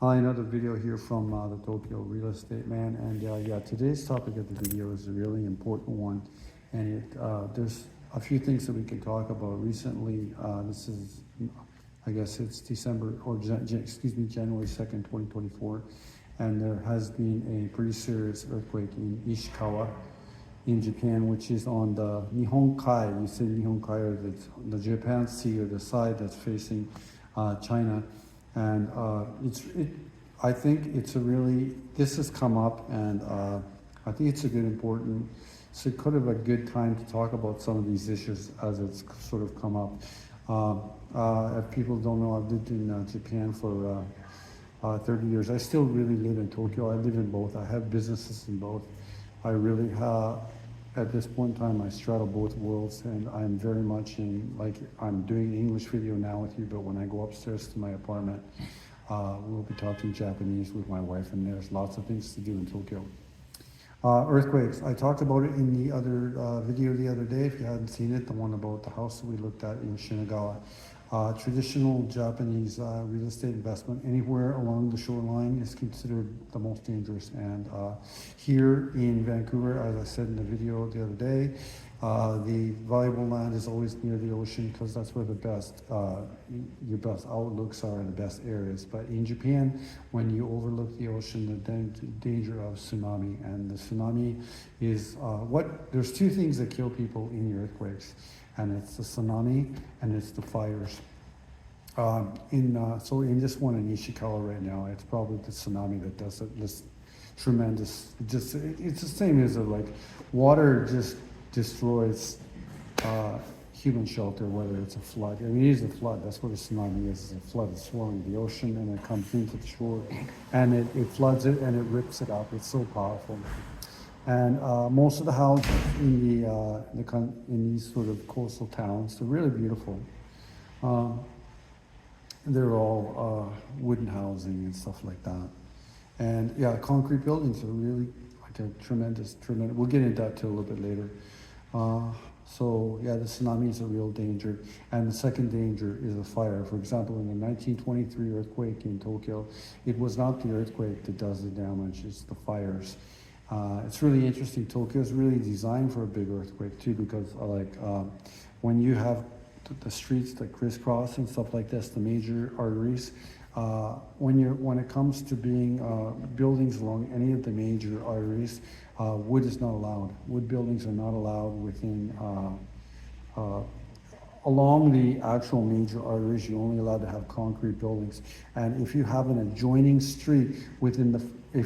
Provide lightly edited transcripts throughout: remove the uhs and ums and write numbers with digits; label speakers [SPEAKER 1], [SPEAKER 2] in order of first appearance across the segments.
[SPEAKER 1] Hi, another video here from the Tokyo Real Estate Man, and yeah, today's topic of the video is a really important one, and there's a few things that we can talk about. Recently, this is, I guess it's December or January 2nd, 2024, and there has been a pretty serious earthquake in Ishikawa, in Japan, which is on the Nihon Kai. You say Nihon Kai, or the Japan Sea, or the side that's facing China. And I think it's a really, this has come up, and I think it's a good, important, so kind of a good time to talk about some of these issues as it's sort of come up. If people don't know, I've lived in Japan for 30 years. I still really live in Tokyo. I live in both. I have businesses in both. I really at this point in time, I straddle both worlds, and I'm very much in, like, I'm doing English video now with you, but when I go upstairs to my apartment, we'll be talking Japanese with my wife, and there's lots of things to do in Tokyo. Earthquakes, I talked about it in the other video the other day. If you hadn't seen it, the one about the house that we looked at in Shinagawa. Traditional Japanese real estate investment anywhere along the shoreline is considered the most dangerous. And here in Vancouver, as I said in the video the other day, the valuable land is always near the ocean because that's where your best outlooks are and the best areas. But in Japan, when you overlook the ocean, the danger of tsunami, and the tsunami is there's two things that kill people in the earthquakes, and it's the tsunami and it's the fires. So in this one in Ishikawa right now, it's probably the tsunami that does it. This tremendous, it's the same as like water just destroys human shelter, whether it's a flood. I mean, it is a flood. That's what a tsunami is. It's a flood. It's swelling the ocean, and it comes into the shore, and it floods it, and it rips it up. It's so powerful. And most of the houses in these sort of coastal towns, they're really beautiful. They're all wooden housing and stuff like that. And yeah, concrete buildings are really like a tremendous. We'll get into that too a little bit later. So yeah, the tsunami is a real danger. And the second danger is a fire. For example, in the 1923 earthquake in Tokyo, it was not the earthquake that does the damage, it's the fires. It's really interesting. Tokyo is really designed for a big earthquake too, because when you have the streets that crisscross and stuff like this, the major arteries, when it comes to being buildings along any of the major arteries, wood is not allowed. Wood buildings are not allowed within along the actual major arteries. You're only allowed to have concrete buildings. And if you have an adjoining street within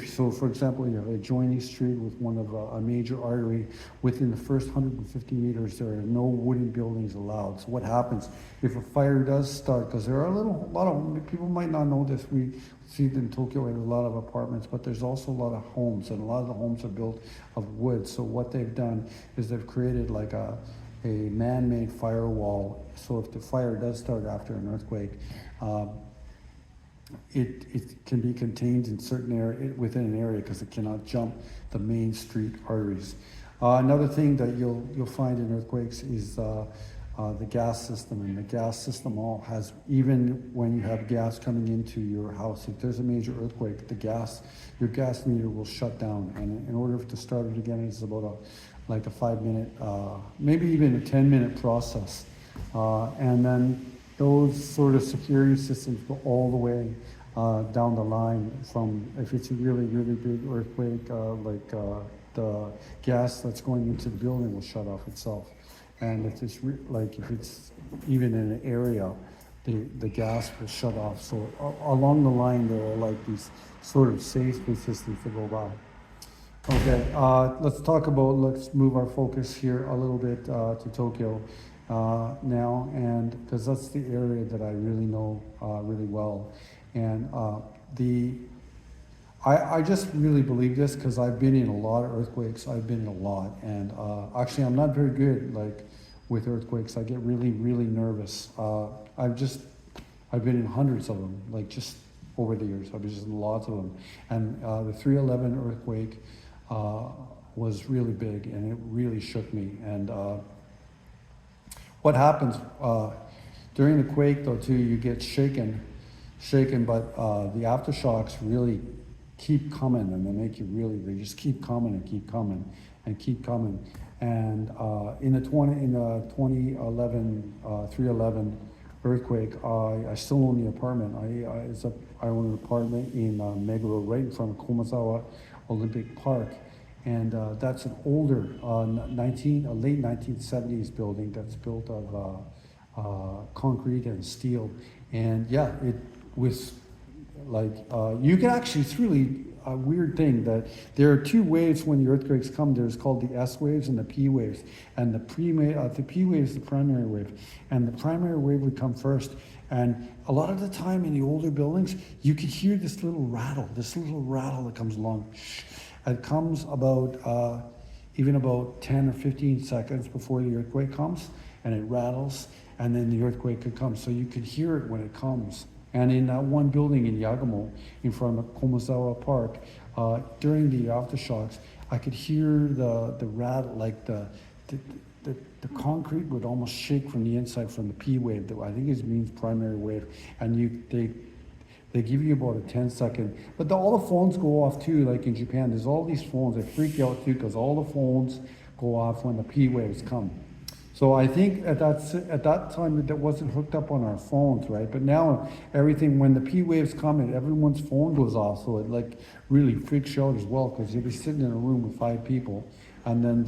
[SPEAKER 1] for example, you have an adjoining street with one of a major artery, within the first 150 meters, there are no wooden buildings allowed. So what happens if a fire does start? Because there are a lot of people might not know this. We see it in Tokyo in a lot of apartments, but there's also a lot of homes, and a lot of the homes are built of wood. So what they've done is they've created like a man-made firewall. So if the fire does start after an earthquake, it can be contained in certain area within an area because it cannot jump the main street arteries. Another thing that you'll find in earthquakes is the gas system, and the gas system has, even when you have gas coming into your house, if there's a major earthquake, your gas meter will shut down, and in order to start it again, it's about a 5-minute, maybe even a 10-minute process. And then those sort of security systems go all the way down the line from, if it's a really, really big earthquake, the gas that's going into the building will shut off itself. And if it's if it's even in an area, the gas will shut off. So along the line, there are like these sort of safety systems that go by. Okay, let's move our focus here a little bit to Tokyo now, and because that's the area that I really know really well. And I just really believe this because I've been in a lot of earthquakes. I've been in a lot, and actually I'm not very good with earthquakes. I get really, really nervous. I've been in hundreds of them, just over the years. I've been in lots of them. And the 3/11 earthquake was really big, and it really shook me. And what happens during the quake, though, too, you get shaken shaken, but the aftershocks really keep coming, and they just keep coming and keep coming and keep coming. And in the 2011 311 earthquake, I still own the apartment. I own an apartment in Meguro, right in front of Komazawa Olympic Park. And that's an older late 1970s building that's built of concrete and steel. And yeah, it was like, you can actually, it's really a weird thing that there are two waves when the earthquakes come. There's called the S waves and the P waves. And the P wave is the primary wave. And the primary wave would come first. And a lot of the time in the older buildings, you could hear this little rattle that comes along. It comes about, even about 10 or 15 seconds before the earthquake comes, and it rattles, and then the earthquake could come. So you could hear it when it comes. And in that one building in Yagamo, in front of Komazawa Park, during the aftershocks, I could hear the rattle, like the concrete would almost shake from the inside from the P wave. That I think it means primary wave. And they give you about a 10-second, but all the phones go off too. Like in Japan, there's all these phones that freak you out too, because all the phones go off when the P waves come. So I think at that time that wasn't hooked up on our phones, right? But now everything, when the P waves come, everyone's phone goes off, so it like really freaks you out as well, because you'll be sitting in a room with 5 people, and then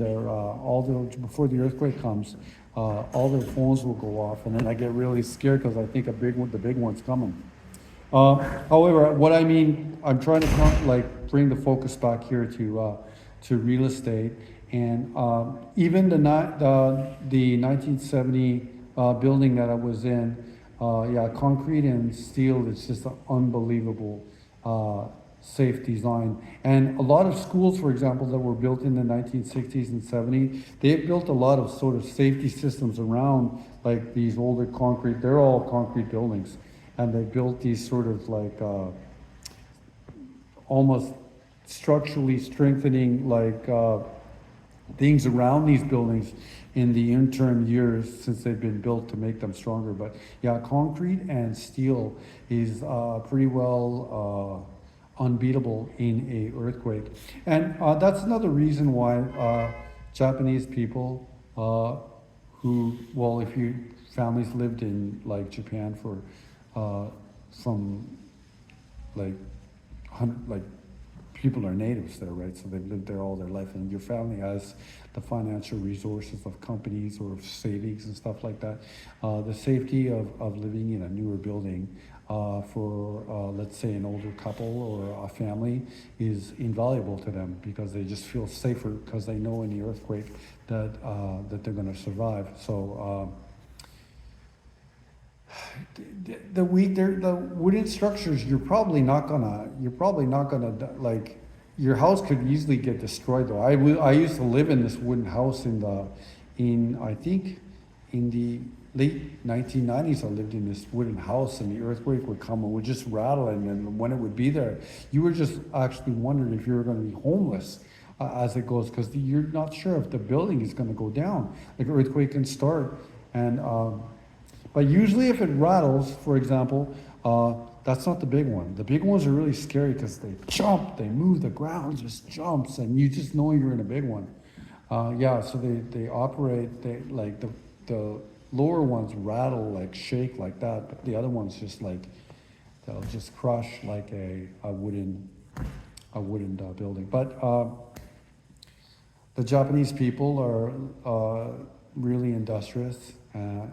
[SPEAKER 1] before the earthquake comes, all their phones will go off, and then I get really scared because I think the big one's coming. However, what I mean, I'm trying to bring the focus back here to real estate, and even the 1970 building that I was in, concrete and steel is just an unbelievable safe design. And a lot of schools, for example, that were built in the 1960s and 70s, they built a lot of sort of safety systems around like these older concrete. They're all concrete buildings. And they built these sort of like almost structurally strengthening things around these buildings in the interim years since they've been built to make them stronger. But yeah, concrete and steel is pretty well unbeatable in a earthquake. And that's another reason why Japanese people if your families lived in like Japan for from people are natives there, right? So they've lived there all their life, and your family has the financial resources of companies or of savings and stuff like that. The safety of living in a newer building for let's say an older couple or a family is invaluable to them, because they just feel safer because they know in the earthquake that they're going to survive. So the wooden structures, you're probably not gonna like, your house could easily get destroyed though. I used to live in this wooden house I think in the late 1990s. I lived in this wooden house, and the earthquake would come and would just rattle, and then when it would be there, you were just actually wondering if you were going to be homeless as it goes, because you're not sure if the building is going to go down. Like, earthquake can start, and but usually if it rattles, for example, that's not the big one. The big ones are really scary because they jump, they move, the ground just jumps, and you just know you're in a big one. So they operate, like the lower ones rattle, like shake like that, but the other ones just like, they'll just crush like a wooden building. But the Japanese people are really industrious.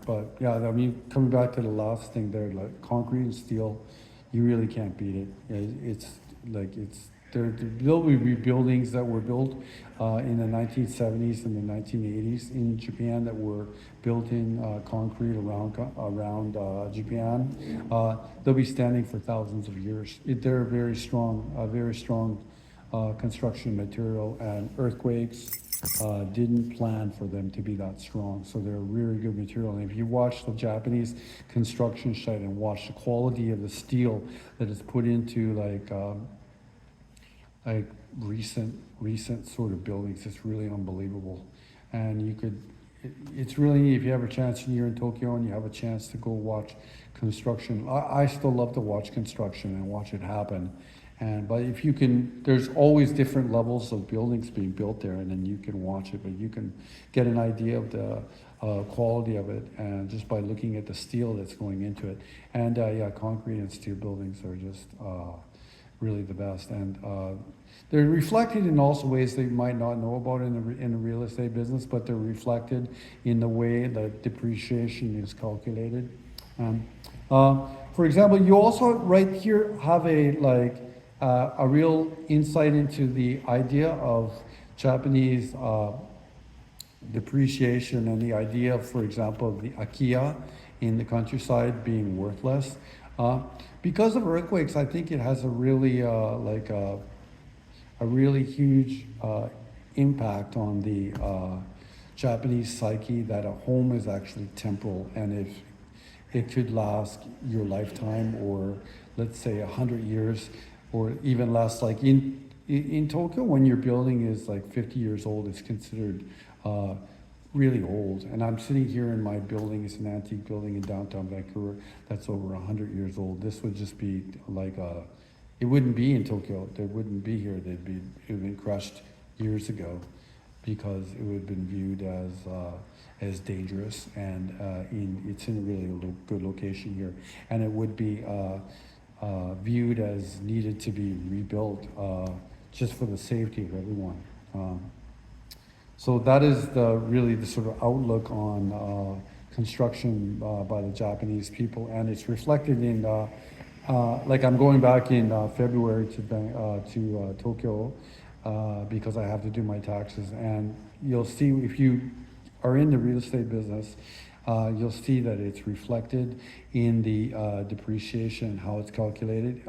[SPEAKER 1] But yeah, I mean, coming back to the last thing there, like concrete and steel, you really can't beat it. There will be buildings that were built in the 1970s and the 1980s in Japan that were built in concrete around Japan. They'll be standing for thousands of years. They're very strong construction material, and earthquakes didn't plan for them to be that strong. So they're really good material. And if you watch the Japanese construction site and watch the quality of the steel that is put into recent sort of buildings, it's really unbelievable. And it's really neat if you have a chance and you're in Tokyo and you have a chance to go watch construction. I still love to watch construction and watch it happen. But if you can, there's always different levels of buildings being built there, and then you can watch it, but you can get an idea of the quality of it, and just by looking at the steel that's going into it. And yeah, concrete and steel buildings are just really the best, and they're reflected in also ways that you might not know about in the real estate business, but they're reflected in the way that depreciation is calculated. For example, you also right here have a real insight into the idea of Japanese depreciation and the idea, for example, of the Akiya in the countryside being worthless. Because of earthquakes, I think it has a really a really huge impact on the Japanese psyche, that a home is actually temporal, and if it could last your lifetime, or let's say 100 years, or even less. Like in Tokyo, when your building is like 50 years old, it's considered really old. And I'm sitting here in my building. It's an antique building in downtown Vancouver that's over 100 years old. This would just be like it wouldn't be in Tokyo. They wouldn't be here. It would have been crushed years ago, because it would have been viewed as dangerous, and it's in a really good location here, and it would be viewed as needed to be rebuilt just for the safety of everyone. So that is really the sort of outlook on construction by the Japanese people, and it's reflected in like I'm going back in February to Tokyo because I have to do my taxes, and you'll see, if you are in the real estate business, you'll see that it's reflected in the depreciation, how it's calculated,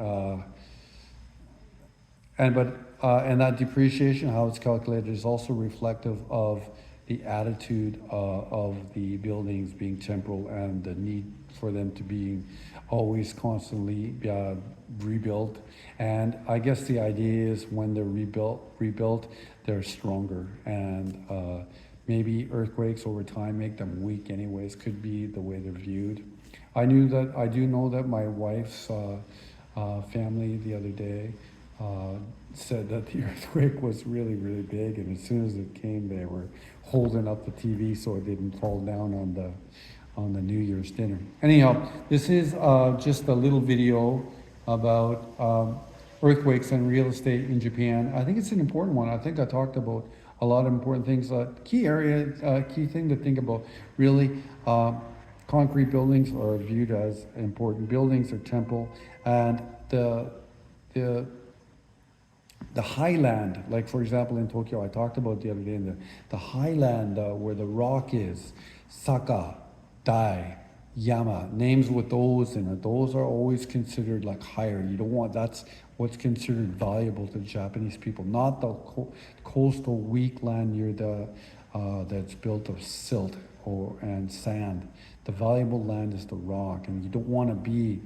[SPEAKER 1] and that depreciation, how it's calculated, is also reflective of the attitude of the buildings being temporal, and the need for them to be always constantly rebuilt. And I guess the idea is when they're rebuilt, they're stronger, and maybe earthquakes over time make them weak anyways, could be the way they're viewed. I do know that my wife's family the other day said that the earthquake was really, really big, and as soon as it came, they were holding up the TV so it didn't fall down on the New Year's dinner. Anyhow, this is just a little video about earthquakes and real estate in Japan. I think it's an important one. I think I talked about a lot of important things. Key thing to think about, really, concrete buildings are viewed as important. Buildings are temple, and the highland, like for example in Tokyo, I talked about the other day, the highland where the rock is, Saka, Dai, Yama, names with those in it, those are always considered like higher. You don't want, that's what's considered valuable to Japanese people, not the coastal weak land near the that's built of silt and sand. The valuable land is the rock, and you don't want to be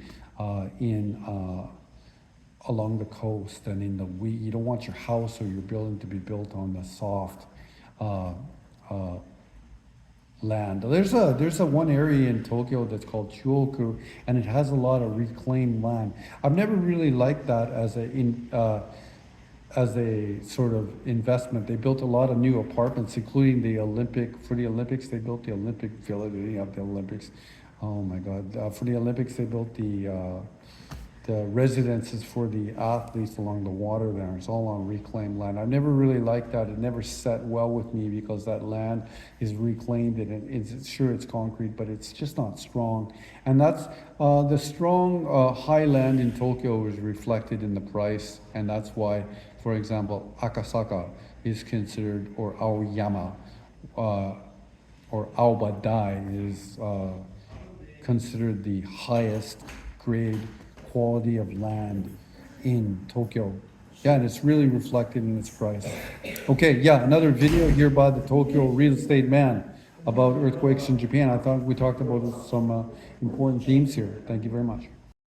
[SPEAKER 1] along the coast and in the weak. You don't want your house or your building to be built on the soft land. There's a one area in Tokyo that's called Chuoku, and it has a lot of reclaimed land. I've never really liked that as a sort of investment. They built a lot of new apartments, including for the Olympics. They built the Olympic Village. They have the Olympics. Oh my God! For the Olympics, they built the residences for the athletes along the water there. It's all on reclaimed land. I've never really liked that. It never set well with me, because that land is reclaimed, and it's concrete, but it's just not strong. And that's the strong high land in Tokyo is reflected in the price, and that's why, for example, Akasaka is considered, or Aoyama, or Aobadai is considered the highest grade quality of land in Tokyo. Yeah, and it's really reflected in its price. Okay, yeah, another video here by the Tokyo Real Estate Man about earthquakes in Japan. I thought we talked about some important themes here. Thank you very much.